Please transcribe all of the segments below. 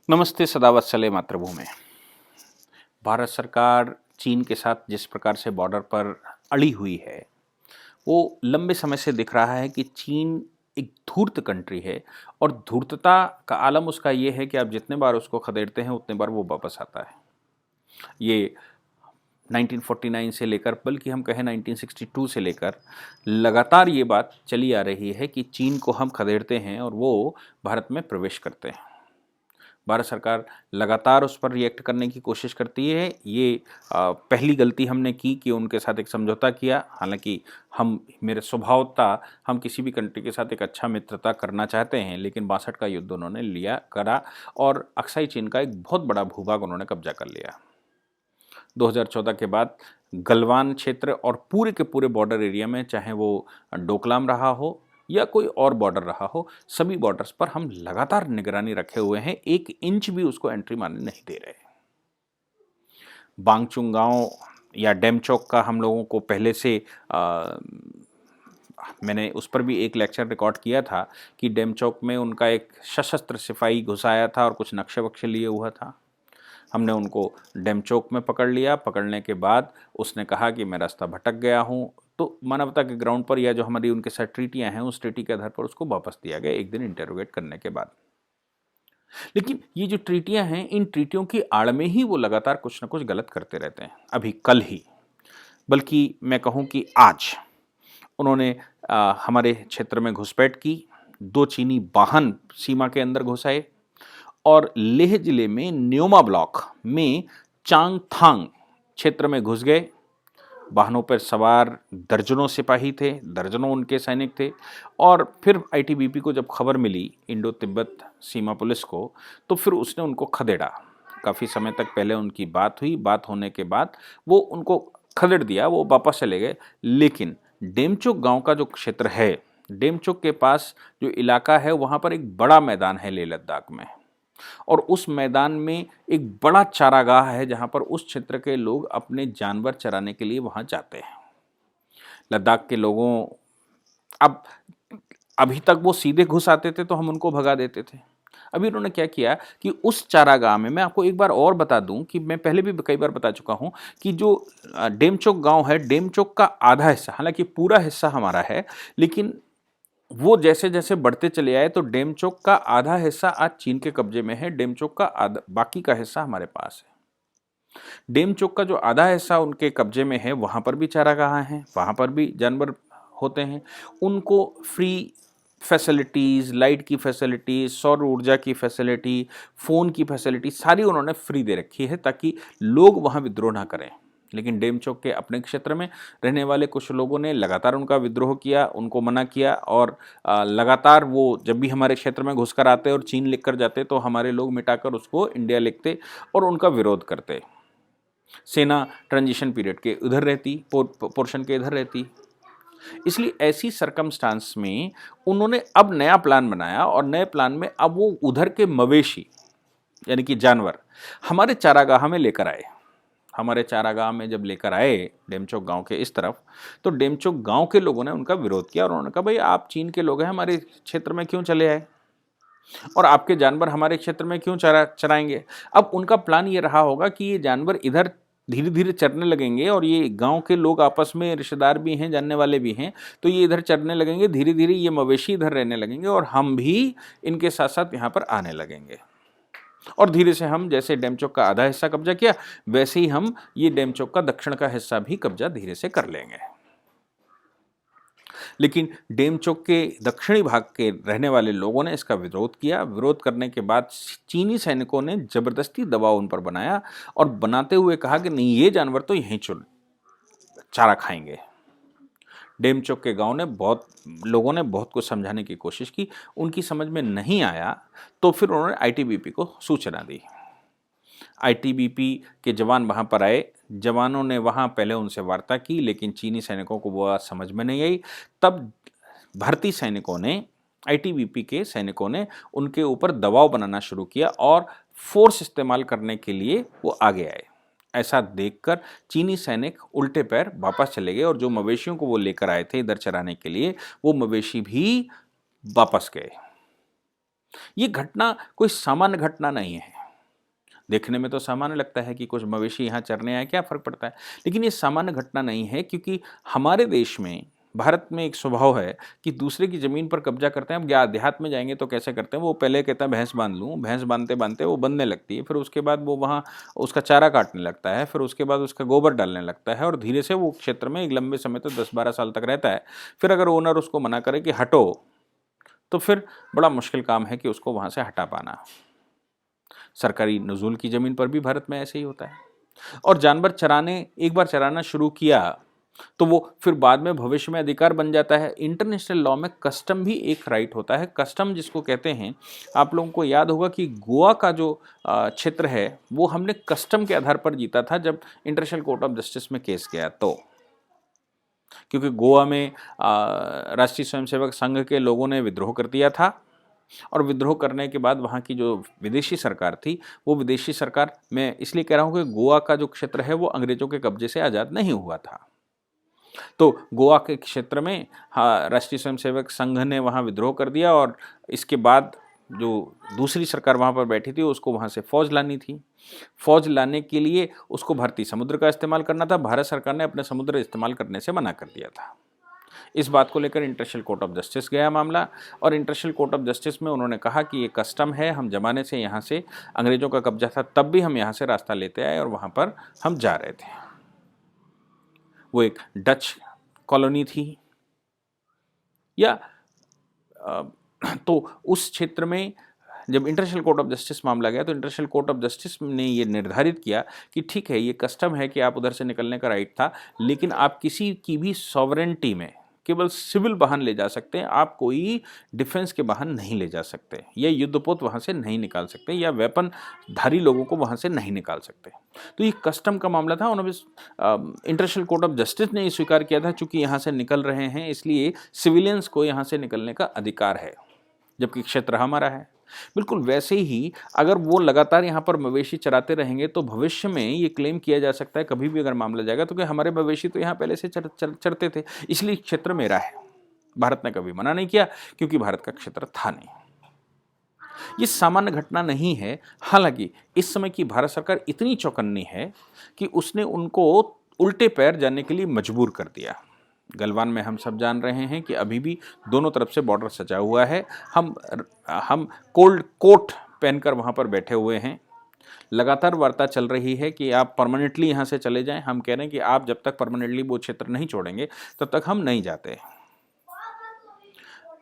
नमस्ते सदावत्सले मातृभूमि। भारत सरकार चीन के साथ जिस प्रकार से बॉर्डर पर अड़ी हुई है, वो लंबे समय से दिख रहा है कि चीन एक धूर्त कंट्री है और धूर्तता का आलम उसका ये है कि आप जितने बार उसको खदेड़ते हैं उतने बार वो वापस आता है। ये 1949 से लेकर, बल्कि हम कहें 1962 से लेकर लगातार ये बात चली आ रही है कि चीन को हम खदेड़ते हैं और वो भारत में प्रवेश करते हैं। भारत सरकार लगातार उस पर रिएक्ट करने की कोशिश करती है। ये पहली गलती हमने की कि उनके साथ एक समझौता किया। हालांकि मेरे स्वभावतः हम किसी भी कंट्री के साथ एक अच्छा मित्रता करना चाहते हैं, लेकिन 62 का युद्ध उन्होंने करा और अक्साई चीन का एक बहुत बड़ा भूभाग उन्होंने कब्जा कर लिया। 2014 के बाद गलवान क्षेत्र और पूरे के पूरे बॉर्डर एरिया में, चाहे वो डोकलाम रहा हो या कोई और बॉर्डर रहा हो, सभी बॉर्डर्स पर हम लगातार निगरानी रखे हुए हैं। 1 इंच भी उसको एंट्री मारने नहीं दे रहे। बांगचुंग गांव या डेमचौक का हम लोगों को पहले से मैंने उस पर भी एक लेक्चर रिकॉर्ड किया था कि डेमचौक में उनका एक सशस्त्र सिपाही घुस आया था और कुछ नक्शे वक्शे लिए हुआ था। हमने उनको डेमचौक में पकड़ लिया। पकड़ने के बाद उसने कहा कि मैं रास्ता भटक गया हूँ, तो मानवता के ग्राउंड पर या जो हमारी उनके साथ ट्रीटियाँ हैं, उस ट्रीटी के आधार पर उसको वापस दिया गया 1 दिन इंटरोगेट करने के बाद। लेकिन ये जो ट्रीटियाँ हैं, इन ट्रीटियों की आड़ में ही वो लगातार कुछ ना कुछ गलत करते रहते हैं। अभी कल ही, बल्कि मैं कहूँ कि आज, उन्होंने हमारे क्षेत्र में घुसपैठ की। 2 चीनी वाहन सीमा के अंदर घुस आए और लेह जिले में न्योमा ब्लॉक में चांगथांग क्षेत्र में घुस गए। वाहनों पर सवार दर्जनों सिपाही थे, दर्जनों उनके सैनिक थे। और फिर आईटीबीपी को जब खबर मिली, इंडो तिब्बत सीमा पुलिस को, तो फिर उसने उनको खदेड़ा। काफ़ी समय तक पहले उनकी बात हुई। बात होने के बाद वो उनको खदेड़ दिया, वो वापस चले गए। लेकिन डेमचौक गांव का जो क्षेत्र है, डेमचौक के पास जो इलाका है, वहाँ पर एक बड़ा मैदान है लेह लद्दाख में, और उस मैदान में एक बड़ा चारागाह है जहां पर उस क्षेत्र के लोग अपने जानवर चराने के लिए वहां जाते हैं। लद्दाख के लोगों, अब अभी तक वो सीधे घुस आते थे तो हम उनको भगा देते थे। अभी उन्होंने क्या किया कि उस चारागाह में, मैं आपको एक बार और बता दूं कि मैं पहले भी कई बार बता चुका हूं कि जो डेमचौक गांव है, डेमचौक का आधा हिस्सा, हालांकि पूरा हिस्सा हमारा है, लेकिन वो जैसे जैसे बढ़ते चले आए तो डेमचौक का आधा हिस्सा आज चीन के कब्जे में है, डेमचौक का आधा, बाकी का हिस्सा हमारे पास है। डेमचौक का जो आधा हिस्सा उनके कब्जे में है, वहां पर भी चारागाह हैं, वहां पर भी जानवर होते हैं। उनको फ्री फैसिलिटीज़, लाइट की फैसिलिटीज़, सौर ऊर्जा की फैसिलिटी, फ़ोन की फैसिलिटी सारी उन्होंने फ्री दे रखी है ताकि लोग वहाँ विद्रोह ना करें। लेकिन डेमचौक के अपने क्षेत्र में रहने वाले कुछ लोगों ने लगातार उनका विद्रोह किया, उनको मना किया, और लगातार वो जब भी हमारे क्षेत्र में घुसकर आते और चीन लिखकर जाते तो हमारे लोग मिटाकर उसको इंडिया लिखते और उनका विरोध करते। सेना ट्रांजिशन पीरियड के उधर रहती, पोर्शन के इधर रहती। इसलिए ऐसी सरकमस्टांस में उन्होंने अब नया प्लान बनाया, और नए प्लान में अब वो उधर के मवेशी यानी कि जानवर हमारे चारागाह में लेकर आए। हमारे चारागाह में जब लेकर आए डेमचौक गांव के इस तरफ, तो डेमचौक गांव के लोगों ने उनका विरोध किया और उन्होंने कहा, भाई आप चीन के लोग हैं, हमारे क्षेत्र में क्यों चले आए और आपके जानवर हमारे क्षेत्र में क्यों चराएंगे। अब उनका प्लान ये रहा होगा कि ये जानवर इधर धीरे धीरे चरने लगेंगे, और ये गांव के लोग आपस में रिश्तेदार भी हैं, जानने वाले भी हैं, तो ये इधर चरने लगेंगे, धीरे धीरे ये मवेशी इधर रहने लगेंगे और हम भी इनके साथ साथ यहाँ पर आने लगेंगे। और धीरे से हम, जैसे डेमचौक का आधा हिस्सा कब्जा किया, वैसे ही हम ये डेमचौक का दक्षिण का हिस्सा भी कब्जा धीरे से कर लेंगे। लेकिन डेमचौक के दक्षिणी भाग के रहने वाले लोगों ने इसका विरोध किया। विरोध करने के बाद चीनी सैनिकों ने जबरदस्ती दबाव उन पर बनाया और बनाते हुए कहा कि नहीं, ये जानवर तो यहीं चारा खाएंगे। डेमचौक के गांव ने लोगों ने बहुत कुछ समझाने की कोशिश की, उनकी समझ में नहीं आया, तो फिर उन्होंने आईटीबीपी को सूचना दी। आईटीबीपी के जवान वहां पर आए। जवानों ने वहां पहले उनसे वार्ता की, लेकिन चीनी सैनिकों को वो बात समझ में नहीं आई। तब भारतीय सैनिकों ने, आईटीबीपी के सैनिकों ने उनके ऊपर दबाव बनाना शुरू किया और फोर्स इस्तेमाल करने के लिए वो आगे आए। ऐसा देखकर चीनी सैनिक उल्टे पैर वापस चले गए, और जो मवेशियों को वो लेकर आए थे इधर चराने के लिए, वो मवेशी भी वापस गए। ये घटना कोई सामान्य घटना नहीं है। देखने में तो सामान्य लगता है कि कुछ मवेशी यहाँ चरने आए, क्या फ़र्क पड़ता है, लेकिन ये सामान्य घटना नहीं है, क्योंकि हमारे देश में, भारत में एक स्वभाव है कि दूसरे की ज़मीन पर कब्जा करते हैं। अब देहात में जाएंगे तो कैसे करते हैं, वो पहले कहता है भैंस बांध लूँ, भैंस बांधते बांधते वो बंधने लगती है, फिर उसके बाद वो वहाँ उसका चारा काटने लगता है, फिर उसके बाद उसका गोबर डालने लगता है, और धीरे से वो क्षेत्र में एक लंबे समय तक 10-12 साल तक रहता है। फिर अगर ओनर उसको मना करे कि हटो, तो फिर बड़ा मुश्किल काम है कि उसको वहाँ से हटा पाना। सरकारी नज़ूल की ज़मीन पर भी भारत में ऐसे ही होता है। और जानवर चराने, एक बार चराना शुरू किया तो वो फिर बाद में भविष्य में अधिकार बन जाता है। इंटरनेशनल लॉ में कस्टम भी एक राइट होता है। कस्टम जिसको कहते हैं, आप लोगों को याद होगा कि गोवा का जो क्षेत्र है वो हमने कस्टम के आधार पर जीता था जब इंटरनेशनल कोर्ट ऑफ जस्टिस में केस गया, तो क्योंकि गोवा में राष्ट्रीय स्वयंसेवक संघ के लोगों ने विद्रोह कर दिया था, और विद्रोह करने के बाद वहाँ की जो विदेशी सरकार थी, वो विदेशी सरकार, मैं इसलिए कह रहा हूँ कि गोवा का जो क्षेत्र है वो अंग्रेजों के कब्जे से आज़ाद नहीं हुआ था, तो गोवा के क्षेत्र में राष्ट्रीय स्वयंसेवक संघ ने वहाँ विद्रोह कर दिया, और इसके बाद जो दूसरी सरकार वहाँ पर बैठी थी उसको वहाँ से फौज लानी थी। फौज लाने के लिए उसको भारतीय समुद्र का इस्तेमाल करना था। भारत सरकार ने अपने समुद्र इस्तेमाल करने से मना कर दिया था। इस बात को लेकर इंटरनेशनल कोर्ट ऑफ जस्टिस गया मामला, और इंटरनेशनल कोर्ट ऑफ जस्टिस में उन्होंने कहा कि ये कस्टम है, हम जमाने से यहाँ से, अंग्रेजों का कब्जा था तब भी हम यहाँ से रास्ता लेते आए और वहाँ पर हम जा रहे थे। वो एक डच कॉलोनी थी या तो उस क्षेत्र में जब इंटरनेशनल कोर्ट ऑफ जस्टिस मामला गया तो इंटरनेशनल कोर्ट ऑफ जस्टिस ने ये निर्धारित किया कि ठीक है, ये कस्टम है कि आप उधर से निकलने का राइट था, लेकिन आप किसी की भी सॉवरेंटी में केवल सिविल वाहन ले जा सकते हैं, आप कोई डिफेंस के वाहन नहीं ले जा सकते, या युद्धपोत वहाँ से नहीं निकाल सकते, या वेपन धारी लोगों को वहाँ से नहीं निकाल सकते। तो ये कस्टम का मामला था। उन्होंने इंटरनेशनल कोर्ट ऑफ जस्टिस ने ये स्वीकार किया था, चूंकि यहाँ से निकल रहे हैं इसलिए सिविलियंस को यहाँ से निकलने का अधिकार है, जबकि क्षेत्र हमारा है। बिल्कुल वैसे ही अगर वो लगातार यहाँ पर मवेशी चराते रहेंगे तो भविष्य में ये क्लेम किया जा सकता है, कभी भी अगर मामला जाएगा, तो कि हमारे मवेशी तो यहाँ पहले से चरते थे, इसलिए क्षेत्र मेरा है। भारत ने कभी मना नहीं किया, क्योंकि भारत का क्षेत्र था नहीं। ये सामान्य घटना नहीं है। हालांकि इस समय की भारत सरकार इतनी चौकन्नी है कि उसने उनको उल्टे पैर जाने के लिए मजबूर कर दिया। गलवान में हम सब जान रहे हैं कि अभी भी दोनों तरफ से बॉर्डर सजा हुआ है। हम कोल्ड कोट पहनकर वहाँ पर बैठे हुए हैं। लगातार वार्ता चल रही है कि आप परमानेंटली यहाँ से चले जाएं। हम कह रहे हैं कि आप जब तक परमानेंटली वो क्षेत्र नहीं छोड़ेंगे तब तक हम नहीं जाते।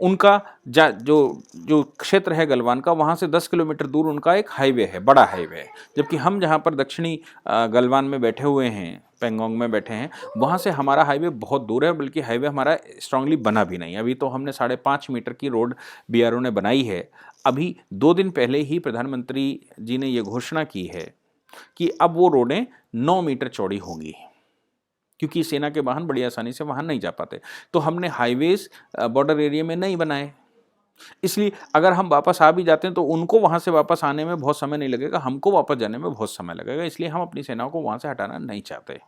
उनका जो क्षेत्र है गलवान का, वहाँ से 10 किलोमीटर दूर उनका एक हाईवे है, बड़ा हाईवे है, जबकि हम जहाँ पर दक्षिणी गलवान में बैठे हुए हैं, पेंगोंग में बैठे हैं, वहाँ से हमारा हाईवे बहुत दूर है, बल्कि हाईवे हमारा स्ट्रांगली बना भी नहीं। अभी तो हमने 5.5 मीटर की रोड बीआरओ ने बनाई है। अभी 2 दिन पहले ही प्रधानमंत्री जी ने ये घोषणा की है कि अब वो रोडें 9 मीटर चौड़ी होंगी, क्योंकि सेना के वाहन बड़ी आसानी से वहाँ नहीं जा पाते। तो हमने हाईवेज बॉर्डर एरिया में नहीं बनाए, इसलिए अगर हम वापस आ भी जाते हैं तो उनको वहाँ से वापस आने में बहुत समय नहीं लगेगा, हमको वापस जाने में बहुत समय लगेगा। इसलिए हम अपनी सेनाओं को वहाँ से हटाना नहीं चाहते।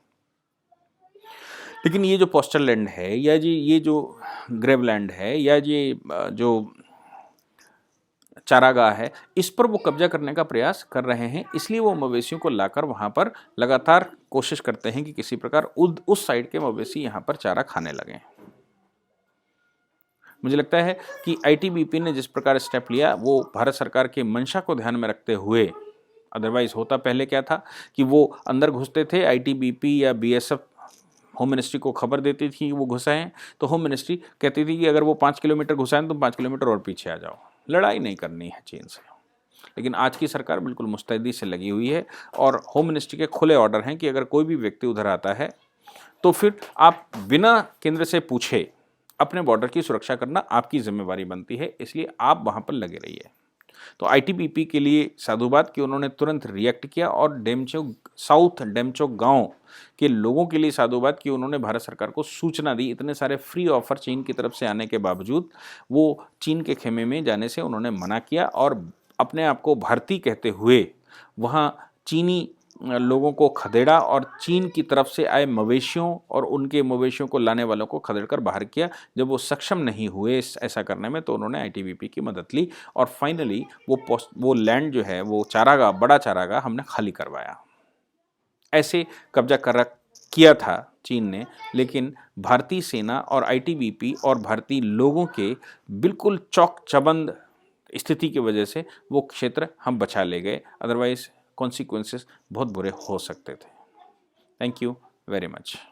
लेकिन ये जो पोस्टल लैंड है, या ये जो ग्रेवलैंड है, या ये जो चारागाह है, इस पर वो कब्जा करने का प्रयास कर रहे हैं। इसलिए वो मवेशियों को लाकर वहाँ पर लगातार कोशिश करते हैं कि किसी प्रकार उस साइड के मवेशी यहाँ पर चारा खाने लगें। मुझे लगता है कि आईटीबीपी ने जिस प्रकार स्टेप लिया वो भारत सरकार के मंशा को ध्यान में रखते हुए, अदरवाइज होता पहले क्या था कि वो अंदर घुसते थे, आईटीबीपी या बीएसएफ होम मिनिस्ट्री को खबर देती थी वो घुसाएं, तो होम मिनिस्ट्री कहती थी कि अगर वो 5 किलोमीटर घुसाएं तो 5 किलोमीटर और पीछे आ जाओ, लड़ाई नहीं करनी है चीन से। लेकिन आज की सरकार बिल्कुल मुस्तैदी से लगी हुई है, और होम मिनिस्ट्री के खुले ऑर्डर हैं कि अगर कोई भी व्यक्ति उधर आता है तो फिर आप बिना केंद्र से पूछे अपने बॉर्डर की सुरक्षा करना आपकी जिम्मेवारी बनती है, इसलिए आप वहाँ पर लगे रहिए। तो आईटीबीपी के लिए साधुवाद कि उन्होंने तुरंत रिएक्ट किया, और साउथ डेमचोक गांव के लोगों के लिए साधुवाद कि उन्होंने भारत सरकार को सूचना दी। इतने सारे फ्री ऑफर चीन की तरफ से आने के बावजूद वो चीन के खेमे में जाने से उन्होंने मना किया, और अपने आप को भारतीय कहते हुए वहाँ चीनी लोगों को खदेड़ा और चीन की तरफ से आए मवेशियों और उनके मवेशियों को लाने वालों को खदेड़ कर बाहर किया। जब वो सक्षम नहीं हुए ऐसा करने में, तो उन्होंने आईटीबीपी की मदद ली और फाइनली वो लैंड जो है, वो चारागाह, बड़ा चारागाह हमने खाली करवाया। ऐसे कब्जा कर किया था चीन ने, लेकिन भारतीय सेना और आईटीबीपी और भारतीय लोगों के बिल्कुल चौकचबंद स्थिति की वजह से वो क्षेत्र हम बचा ले गए, अदरवाइज कॉन्सिक्वेंसेस बहुत बुरे हो सकते थे। Thank you very much.